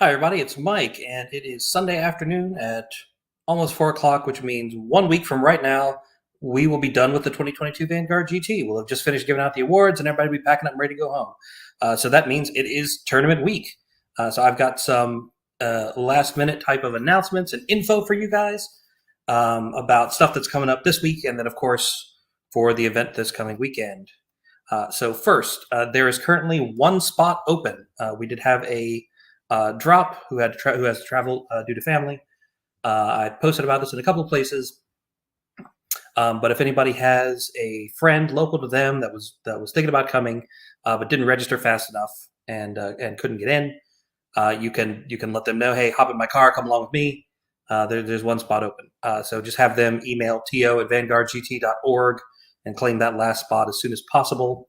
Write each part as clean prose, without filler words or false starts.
Hi, everybody. It's Mike, and it is Sunday afternoon at almost 4 o'clock, which means 1 week from right now, we will be done with the 2022 Vanguard GT. We'll have just finished giving out the awards, and everybody will be packing up and ready to go home. So that means it is tournament week. So I've got some last-minute type of announcements and info for you guys about stuff that's coming up this week, and then, of course, for the event this coming weekend. So first, there is currently one spot open. We did have a Drop, who has to travel due to family. I posted about this in a couple of places, but if anybody has a friend local to them that was thinking about coming, but didn't register fast enough and couldn't get in, you can let them know, hey, hop in my car, come along with me. There's one spot open. So just have them email to@vanguardgt.org and claim that last spot as soon as possible.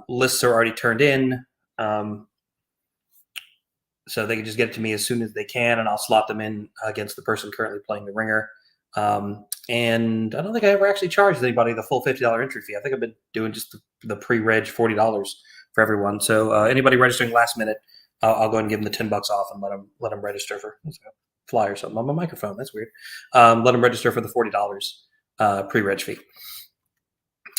Lists are already turned in. So they can just get it to me as soon as they can, and I'll slot them in against the person currently playing the ringer. And I don't think I ever actually charged anybody the full $50 entry fee. I think I've been doing just the pre-reg $40 for everyone. So anybody registering last minute, I'll go ahead and give them the $10 off and let them register for a fly or something on my microphone. That's weird. Let them register for the $40 pre-reg fee.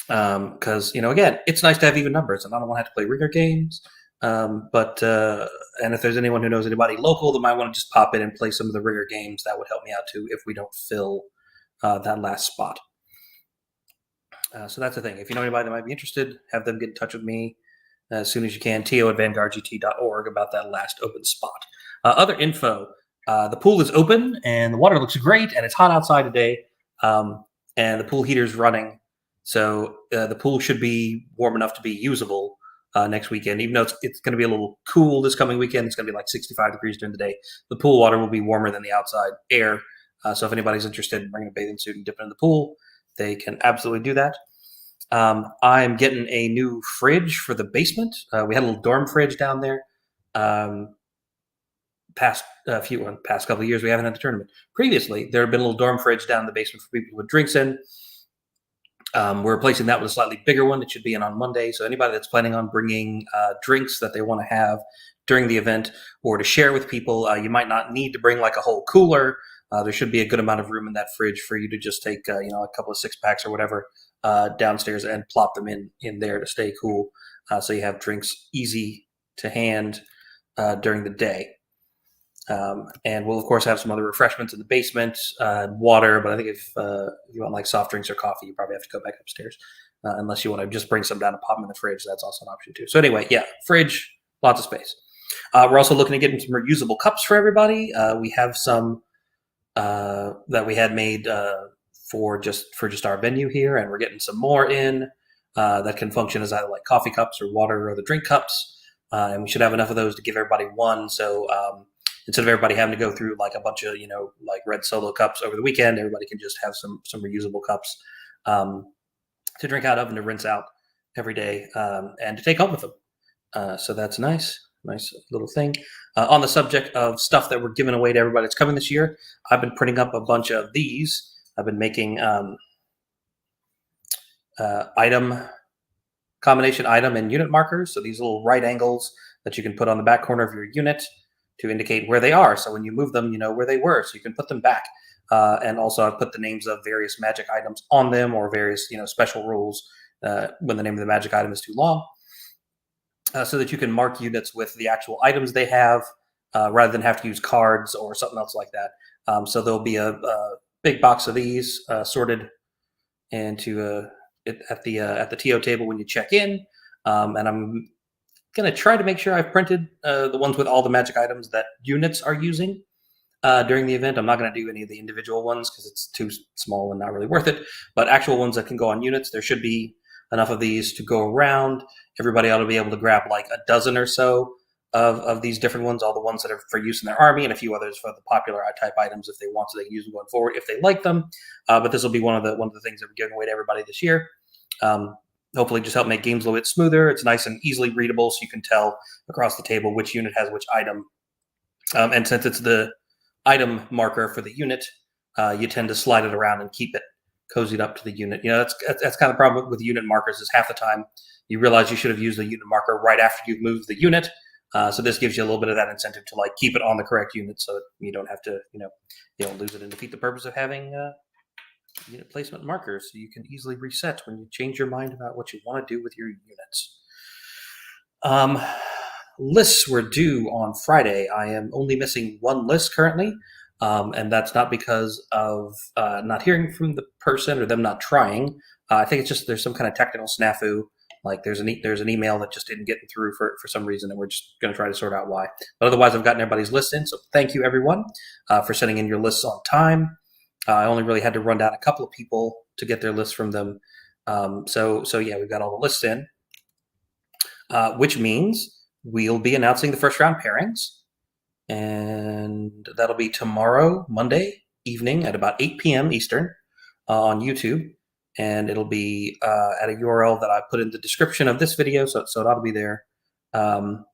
Because again, it's nice to have even numbers, and I don't want to have to play ringer games. And if there's anyone who knows anybody local that might want to just pop in and play some of the ringer games, that would help me out too if we don't fill that last spot. So that's the thing. If you know anybody that might be interested, have them get in touch with me as soon as you can, to@vanguardgt.org, about that last open spot. Other info, the pool is open and the water looks great, and it's hot outside today, and the pool heater's running. So the pool should be warm enough to be usable next weekend, even though it's going to be a little cool this coming weekend. It's going to be like 65 degrees during the day. The pool water will be warmer than the outside air. So if anybody's interested in bringing a bathing suit and dipping in the pool, they can absolutely do that. I'm getting a new fridge for the basement. We had a little dorm fridge down there. Past couple of years, we haven't had the tournament. Previously, there had been a little dorm fridge down in the basement for people to put drinks in. We're replacing that with a slightly bigger one that should be in on Monday. So anybody that's planning on bringing drinks that they want to have during the event or to share with people, you might not need to bring like a whole cooler. There should be a good amount of room in that fridge for you to just take a couple of 6-packs or whatever downstairs and plop them in there to stay cool. So you have drinks easy to hand during the day. And we'll, of course, have some other refreshments in the basement, water. But I think if you want like soft drinks or coffee, you probably have to go back upstairs, unless you want to just bring some down and pop them in the fridge. That's also an option too. So anyway, yeah, fridge, lots of space. We're also looking to get some reusable cups for everybody. We have some that we had made for just our venue here, and we're getting some more in that can function as either like coffee cups or water or the drink cups. And we should have enough of those to give everybody one. So instead of everybody having to go through like a bunch of, like red Solo cups over the weekend, everybody can just have some reusable cups to drink out of and to rinse out every day and to take home with them. So that's nice little thing. On the subject of stuff that we're giving away to everybody that's coming this year, I've been printing up a bunch of these. I've been making combination item and unit markers. So these little right angles that you can put on the back corner of your unit to indicate where they are. So when you move them, you know where they were, so you can put them back. And also I've put the names of various magic items on them, or various, special rules when the name of the magic item is too long, so that you can mark units with the actual items they have, rather than have to use cards or something else like that. So there'll be a big box of these sorted into at the TO table when you check in. And I'm going to try to make sure I've printed the ones with all the magic items that units are using during the event. I'm not going to do any of the individual ones because it's too small and not really worth it. But actual ones that can go on units, there should be enough of these to go around. Everybody ought to be able to grab like a dozen or so of these different ones, all the ones that are for use in their army, and a few others for the popular type items if they want to. They can use them going forward if they like them. But this will be one of the things that we're giving away to everybody this year. Hopefully just help make games a little bit smoother. It's nice and easily readable, so you can tell across the table which unit has which item. And since it's the item marker for the unit, you tend to slide it around and keep it cozied up to the unit. That's kind of the problem with unit markers, is half the time you realize you should have used the unit marker right after you've moved the unit, So this gives you a little bit of that incentive to like keep it on the correct unit, so you don't have to you don't lose it and defeat the purpose of having unit placement markers. So you can easily reset when you change your mind about what you want to do with your units. Lists were due on Friday. I am only missing one list currently, and that's not because of not hearing from the person or them not trying. I think it's just there's some kind of technical snafu. Like there's an email that just didn't get through for some reason, and we're just going to try to sort out why. But otherwise, I've gotten everybody's list in. So thank you everyone for sending in your lists on time. I only really had to run down a couple of people to get their lists from them. So yeah, we've got all the lists in, which means we'll be announcing the first round pairings, and that'll be tomorrow, Monday evening at about 8 p.m. Eastern on YouTube, and it'll be at a URL that I put in the description of this video, so it ought to be there. And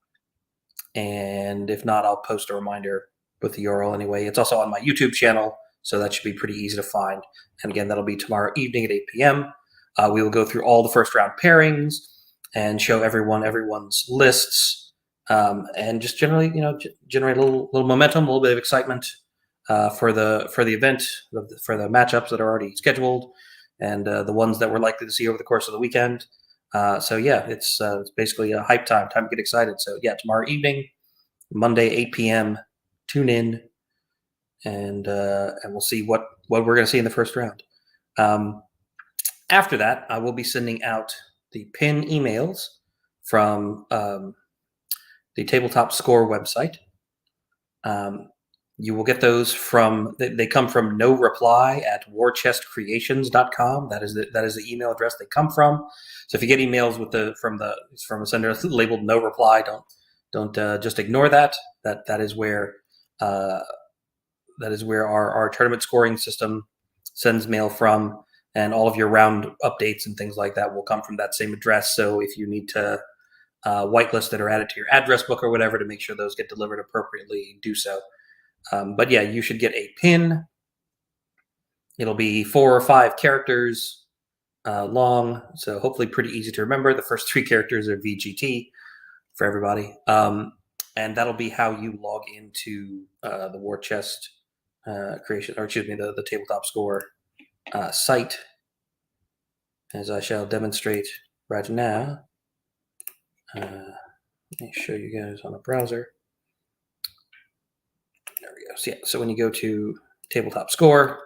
if not, I'll post a reminder with the URL anyway. It's also on my YouTube channel, so that should be pretty easy to find. And again, that'll be tomorrow evening at 8 p.m. We will go through all the first round pairings and show everyone's lists, and just generally, generate a little momentum, a little bit of excitement for the event, for the matchups that are already scheduled, and the ones that we're likely to see over the course of the weekend. So yeah, it's basically a hype time to get excited. So yeah, tomorrow evening, Monday 8 p.m. Tune in, and we'll see what we're going to see in the first round. After that, I will be sending out the pin emails from the Tabletop Score website. You will get those from, they come from noreply@warchestcreations.com. That is the email address they come from. So if you get emails from a sender labeled no reply, don't just ignore that. That is where our tournament scoring system sends mail from, and all of your round updates and things like that will come from that same address. So if you need to whitelist it or add it to your address book or whatever to make sure those get delivered appropriately, do so. But yeah, you should get a pin. It'll be 4 or 5 characters long, so hopefully pretty easy to remember. The first 3 characters are VGT for everybody. And that'll be how you log into the War Chest creation, or excuse me, the Tabletop Score site, as I shall demonstrate right now. Let me show you guys on a browser. There we go. So, yeah, so when you go to Tabletop Score,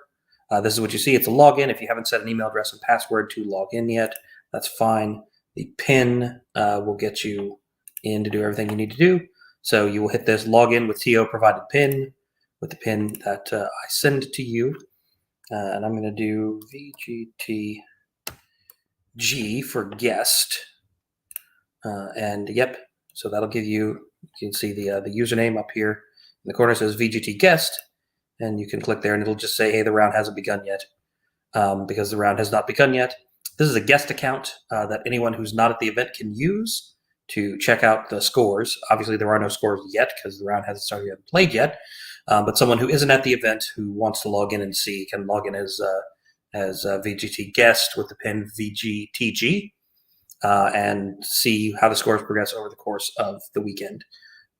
this is what you see. It's a login. If you haven't set an email address and password to log in yet, that's fine. The pin will get you in to do everything you need to do. So you will hit this login with TO provided pin, with the pin that I send to you. And I'm going to do VGTG for guest. And yep, so that'll give you can see the username up here in the corner. It says VGT guest, and you can click there and it'll just say, hey, the round hasn't begun yet, because the round has not begun yet. This is a guest account that anyone who's not at the event can use to check out the scores. Obviously, there are no scores yet because the round hasn't started yet, played yet. But someone who isn't at the event who wants to log in and see can log in as VGT guest with the pin VGTG and see how the scores progress over the course of the weekend.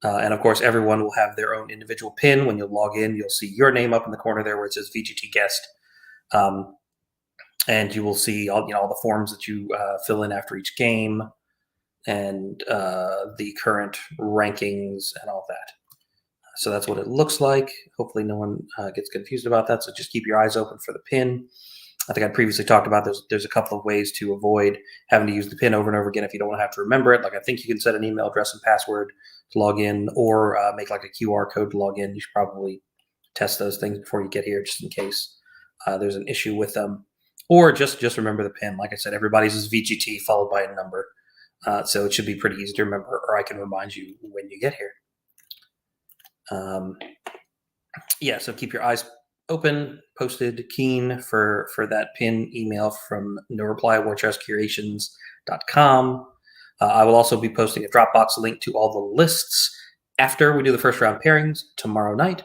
And of course, everyone will have their own individual pin. When you log in, you'll see your name up in the corner there where it says VGT guest. And you will see all the forms that you fill in after each game, and the current rankings and all that. So that's what it looks like. Hopefully no one gets confused about that. So just keep your eyes open for the pin. I think I previously talked about there's a couple of ways to avoid having to use the pin over and over again if you don't want to have to remember it. Like I think you can set an email address and password to log in, or make like a QR code to log in. You should probably test those things before you get here just in case there's an issue with them. Or just remember the pin. Like I said, everybody's is VGT followed by a number. So it should be pretty easy to remember, or I can remind you when you get here. Yeah, so keep your eyes open, posted, keen for that pin email from noreply@warchestcreations.com. I will also be posting a Dropbox link to all the lists after we do the first round pairings tomorrow night,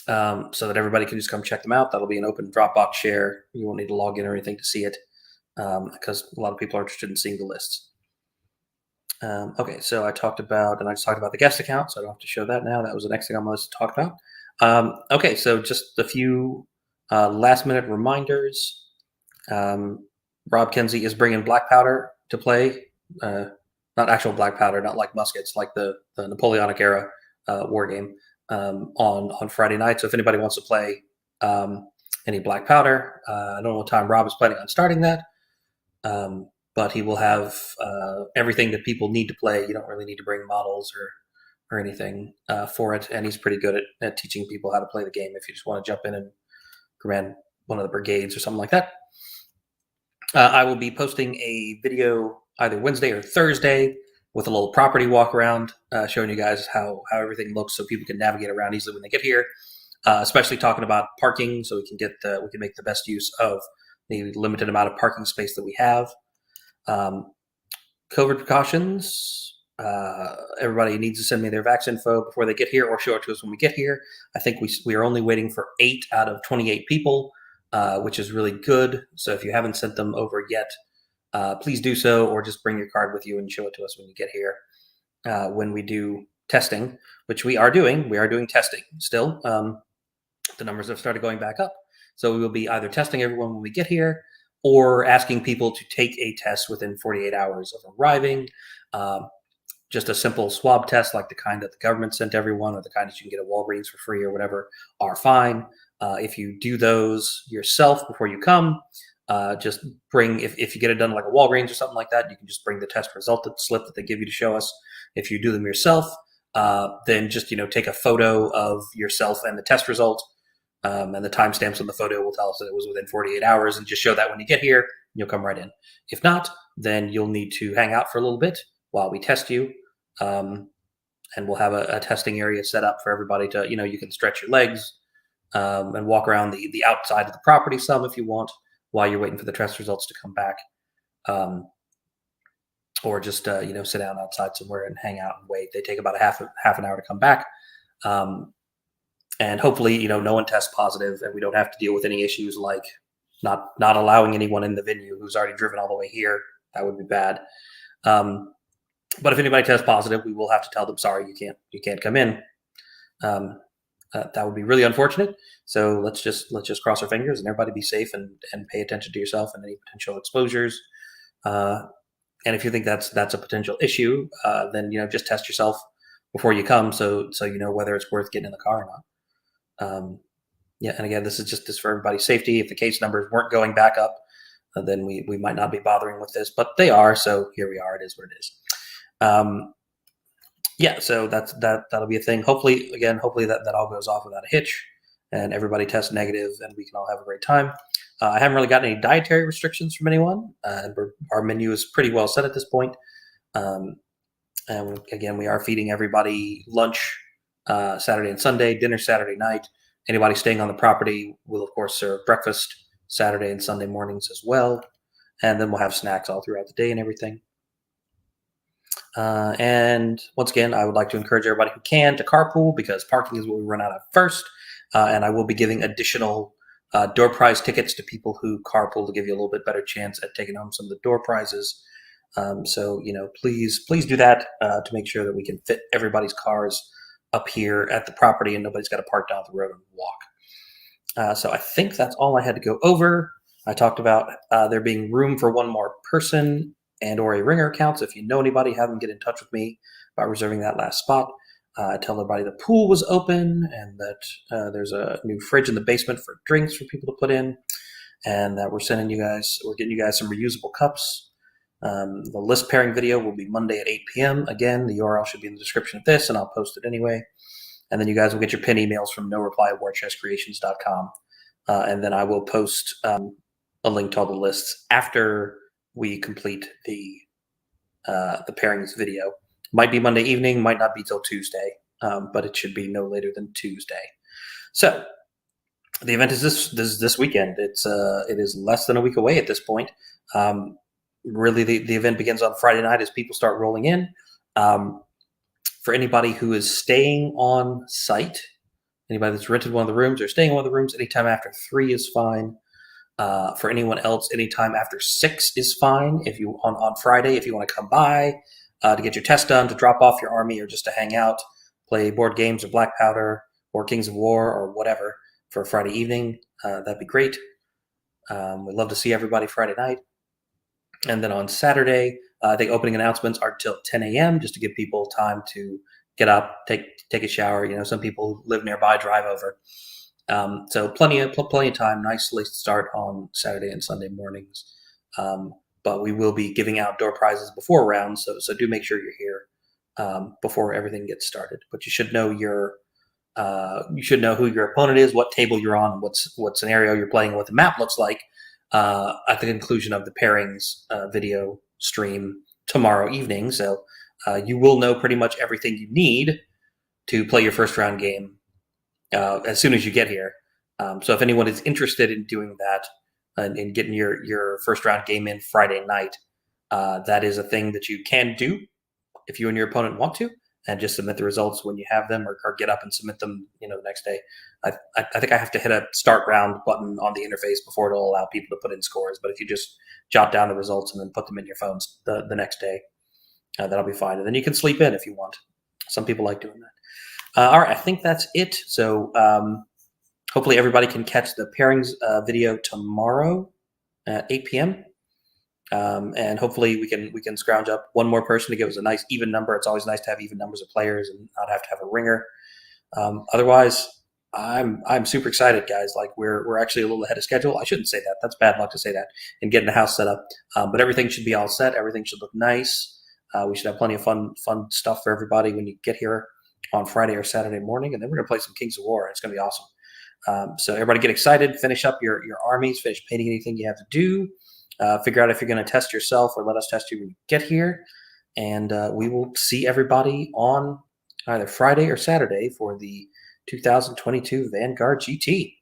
so that everybody can just come check them out. That'll be an open Dropbox share. You won't need to log in or anything to see it, because a lot of people are interested in seeing the lists. Okay, so I just talked about the guest account, so I don't have to show that now. That was the next thing I'm going to talk about. Okay, so just a few last minute reminders. Um, Rob Kenzie is bringing black powder to play. Not actual black powder, not like muskets, like the Napoleonic era war game on Friday night. So if anybody wants to play any black powder, I don't know what time Rob is planning on starting that. But he will have everything that people need to play. You don't really need to bring models or anything for it, and he's pretty good at teaching people how to play the game if you just want to jump in and command one of the brigades or something like that. I will be posting a video either Wednesday or Thursday with a little property walk around, showing you guys how everything looks so people can navigate around easily when they get here. Especially talking about parking, so we can make the best use of the limited amount of parking space that we have. COVID precautions. Everybody needs to send me their vaccine info before they get here, or show it to us when we get here. I think we are only waiting for 8 out of 28 people, which is really good. So if you haven't sent them over yet, please do so, or just bring your card with you and show it to us when you get here. When we do testing, which we are doing testing still. The numbers have started going back up. So we will be either testing everyone when we get here or asking people to take a test within 48 hours of arriving. Just a simple swab test like the kind that the government sent everyone, or the kind that you can get at Walgreens for free or whatever, are fine. If you do those yourself before you come, just bring, if you get it done like a Walgreens or something like that, you can just bring the test result slip that they give you to show us. If you do them yourself, then just take a photo of yourself and the test result. And the timestamps on the photo will tell us that it was within 48 hours, and just show that when you get here, you'll come right in. If not, then you'll need to hang out for a little bit while we test you. And we'll have a testing area set up for everybody to, you can stretch your legs and walk around the outside of the property some if you want, while you're waiting for the test results to come back. Or just, sit down outside somewhere and hang out and wait. They take about half an hour to come back. And hopefully, no one tests positive, and we don't have to deal with any issues like not allowing anyone in the venue who's already driven all the way here. That would be bad. But if anybody tests positive, we will have to tell them, sorry, you can't come in. That would be really unfortunate. So let's just cross our fingers and everybody be safe and pay attention to yourself and any potential exposures. And if you think that's a potential issue, then just test yourself before you come, so you know whether it's worth getting in the car or not. And again, this is just for everybody's safety. If the case numbers weren't going back up, then we might not be bothering with this, but they are. So here we are. It is what it is. So that'll be a thing. Hopefully that all goes off without a hitch, and everybody tests negative, and we can all have a great time. I haven't really gotten any dietary restrictions from anyone. Our menu is pretty well set at this point. And again, we are feeding everybody lunch Saturday and Sunday, dinner Saturday night. Anybody staying on the property will, of course, serve breakfast Saturday and Sunday mornings as well. And then we'll have snacks all throughout the day and everything. And once again, I would like to encourage everybody who can to carpool, because parking is what we run out of first. And I will be giving additional door prize tickets to people who carpool to give you a little bit better chance at taking home some of the door prizes. So please do that to make sure that we can fit everybody's cars up here at the property and nobody's got to park down the road and walk. So I think that's all I had to go over. I talked about there being room for one more person and or a ringer account. So if you know anybody, have them get in touch with me about reserving that last spot. Tell everybody the pool was open, and that there's a new fridge in the basement for drinks for people to put in, and that we're getting you guys some reusable cups. The list pairing video will be Monday at 8 p.m. Again, the URL should be in the description of this, and I'll post it anyway. And then you guys will get your pin emails from noreply@warchestcreations.com. And then I will post a link to all the lists after we complete the pairings video. Might be Monday evening, might not be till Tuesday, but it should be no later than Tuesday. So the event is this weekend. It is less than a week away at this point. Really, the event begins on Friday night as people start rolling in. For anybody who is staying on site, anybody that's rented one of the rooms or staying in one of the rooms, anytime after 3 is fine. For anyone else, anytime after 6 is fine. If you on Friday, if you want to come by, to get your test done, to drop off your army, or just to hang out, play board games or Black Powder or Kings of War or whatever for Friday evening. That'd be great. We'd love to see everybody Friday night. And then on Saturday, I think opening announcements are till 10 a.m. just to give people time to get up, take a shower. You know, some people who live nearby drive over. So plenty of time. Nicely start on Saturday and Sunday mornings. But we will be giving out door prizes before rounds, so do make sure you're here before everything gets started. But you should know who your opponent is, what table you're on, what scenario you're playing, what the map looks like at the conclusion of the pairings video stream tomorrow evening. So you will know pretty much everything you need to play your first round game as soon as you get here. So if anyone is interested in doing that and in getting your first round game in Friday night, that is a thing that you can do if you and your opponent want to, and just submit the results when you have them, or get up and submit them, the next day. I think I have to hit a start round button on the interface before it'll allow people to put in scores. But if you just jot down the results and then put them in your phones the next day, that'll be fine. And then you can sleep in if you want. Some people like doing that. All right, I think that's it. So hopefully everybody can catch the pairings video tomorrow at 8 p.m. And hopefully we can scrounge up one more person to give us a nice even number. It's always nice to have even numbers of players and not have to have a ringer. Otherwise, I'm super excited, guys. Like we're actually a little ahead of schedule. I shouldn't say that. That's bad luck to say that. And getting the house set up, but everything should be all set. Everything should look nice. We should have plenty of fun stuff for everybody when you get here on Friday or Saturday morning, and then we're gonna play some Kings of War. It's gonna be awesome. So everybody get excited. Finish up your armies. Finish painting anything you have to do. Figure out if you're going to test yourself or let us test you when you get here. And we will see everybody on either Friday or Saturday for the 2022 Vanguard GT.